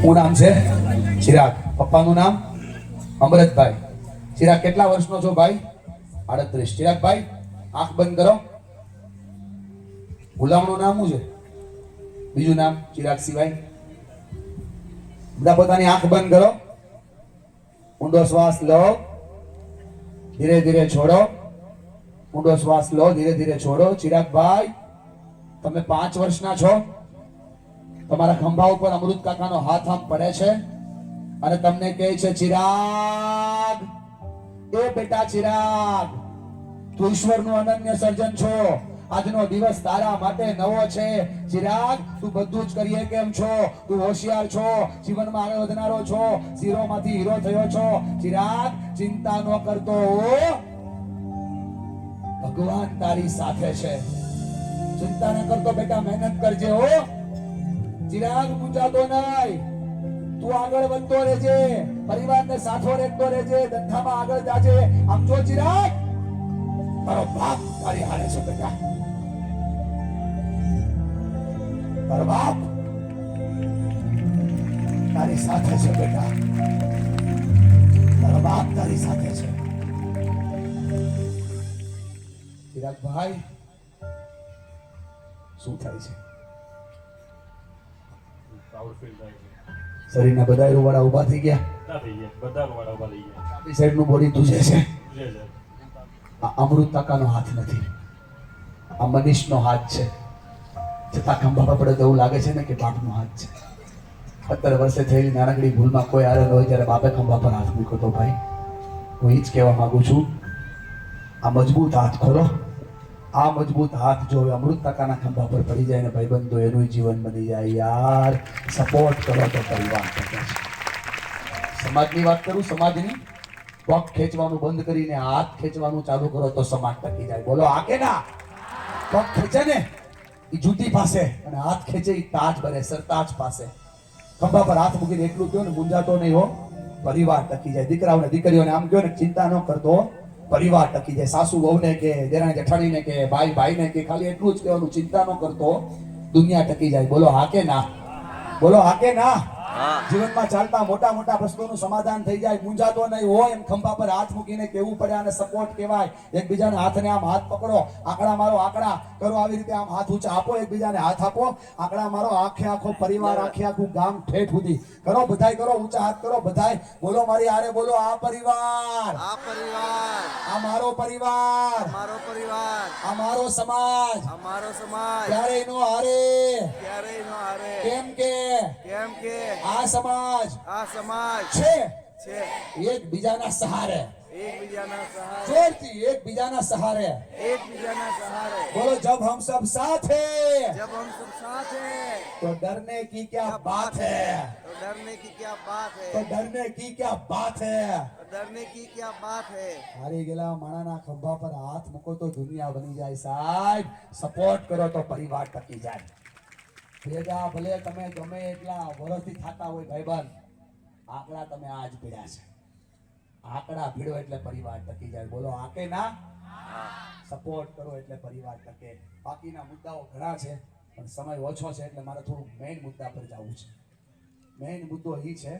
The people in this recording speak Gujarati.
શું નામ છે? ચિરાગ. પપ્પાનું નામ અમૃતભાઈ. ચિરાગ કેટલા વર્ષનો છો ભાઈ? 38. ચિરાગભાઈ આંખ બંધ કરો. ગુલામનું નામ શું છે? બીજું નામ ચિરાગ સિવાય? બધા પોતાની આંખ બંધ કરો. ઊંડો શ્વાસ લો, ધીરે ધીરે છોડો. ઊંડો શ્વાસ લો, ધીરે ધીરે છોડો. ચિરાગભાઈ તમે 5 વર્ષના છો. તમારા ખંભા ઉપર અમૃત કાકાનો હાથ આમ પડે છે અને તમને કહે છે, ચિરાગ, એ બેટા ચિરાગ, તું ઈશ્વરનું અનન્ય સર્જન છો. આજનો દિવસ તારા માટે નવો છે. ચિરાગ તું બધું જ કરીએ કેમ છો. તું હોશિયાર છો, જીવનમાં આગળ વધનારો છો, ઝીરોમાંથી હીરો થયો છો. ચિરાગ ચિંતા ન કરતો, ભગવાન તારી સાથે છે. ચિંતા ન કરતો બેટા, મહેનત કરજે હો. ચિરાગ મૂંઝાતો નહીં, તું આગળ વધતો રહેજે, પરિવારને સાથો રહેતો રહેજે, ધંધામાં આગળ જાજે. આમ જો ચિરાગ, તારો બાપ તારી હારે છે બેટા. તારો બાપ તારી સાથે છે બેટા. તારો બાપ તારી સાથે છે. ચિરાગભાઈ શું થાય છે? શરીરના બધા રૂવાડા ઉભા થઈ ગયા. સાઈડનું બોડી ધ્રુજે છે. આ અમૃત કાકાનો હાથ નથી, આ મનીષનો હાથ છે. છતાં ખંભા પર પડે તો એવું લાગે છે ને કે બાપનો હાથ છે. 17 વર્ષે થયેલી નાનકડી ભૂલમાં કોઈ આરેલ હોય ત્યારે બાપે ખંભા પર હાથ મૂક્યો તો ભાઈ. હું એ જ કહેવા માંગુ છું, આ મજબૂત હાથ ખોલો. આ મજબૂત હાથ જો અમૃત કાકાના ખંભા પર પડી જાય ને ભાઈબંધો, એનું જીવન બની જાય. યાર સપોર્ટ કરો તો પરિવાર ટકે છે. સમાજની વાત કરું, સમાજની. પગ ખેંચવાનું બંધ કરીને હાથ ખેંચવાનું ચાલુ કરો તો સમાજ ટકી જાય. બોલો આ કે ના? પગ ખેંચે ને એ જૂતી પાસે અને હાથ ખેંચે એ તાજ બને, સરતાજ પાસે. ખંભા પર હાથ મૂકીને એટલું કહો ને, મૂંઝાતો નહીં હો, પરિવાર ટકી જાય. દીકરાઓને દીકરીઓને આમ કહો ને, ચિંતા ન કરતો, પરિવાર ટકી જાય. સાસુ વહુને કે, દેરાણી જેઠાણીને કે, ભાઈ ભાઈને કે, ખાલી એટલું જ કહેવાનું, ચિંતા ન કરતો, દુનિયા ટકી જાય. બોલો હા કે ના? બોલો હા કે ના? જીવનમાં ચાલતા મોટા મોટા પ્રશ્નોનું સમાધાન થઈ જાય. મૂંઝાતો નહીં હોય એમ ખંભા પર હાથ મૂકીને કેવું પડે. આને સપોર્ટ કહેવાય. એકબીજાના હાથને આમ હાથ પકડો, આંકડા મારો, આંકડા કરો, આવી રીતે આમ હાથ ઊંચા આપો, એકબીજાને હાથ આપો, આંકડા મારો. આખે આખો પરિવાર, આખે આખું ગામ ઠેઠ સુધી કરો. બધાય કરો, ઊંચા હાથ કરો બધાય. બોલો મારી હારે, બોલો આ પરિવાર, આ પરિવાર, આ મારો પરિવાર, મારો પરિવાર, આ મારો સમાજ, અમારો સમાજ ક્યારેય નો હારે. ક્યારેય ન હારે. કેમ કે આ સમાજ છે એકબીજાના સહારે. એકબીજાના સહારે, જોરથી એકબીજાના સહારે. એકબીજાના સહારે. बोलो जब हम सब साथ हैं जब हम सब साथ हैं तो डरने की क्या बात है. तो डरने की क्या बात है. तो डरने की क्या बात है. तो डरने की क्या बात है. હારી ગયેલા માણાના ખંભા પર હાથ મૂકો તો દુનિયા બની જાય. સાહેબ સપોર્ટ કરો તો પરિવાર ટકી જાય. ભેગા ભલે તમે ગમે એટલા વર્ષથી થતા હોય ભાઈબંધ, આંકડા તમે આજ ભીડ્યા છે. આંકડા ભીડો એટલે પરિવાર ટકી જાય. બોલો આ કે ના? સપોર્ટ કરો એટલે પરિવાર ટકે. બાકીના મુદ્દાઓ ઘણા છે પણ સમય ઓછો છે એટલે મારે થોડું મેઇન મુદ્દા પર જવું છે. મેઇન મુદ્દો એ છે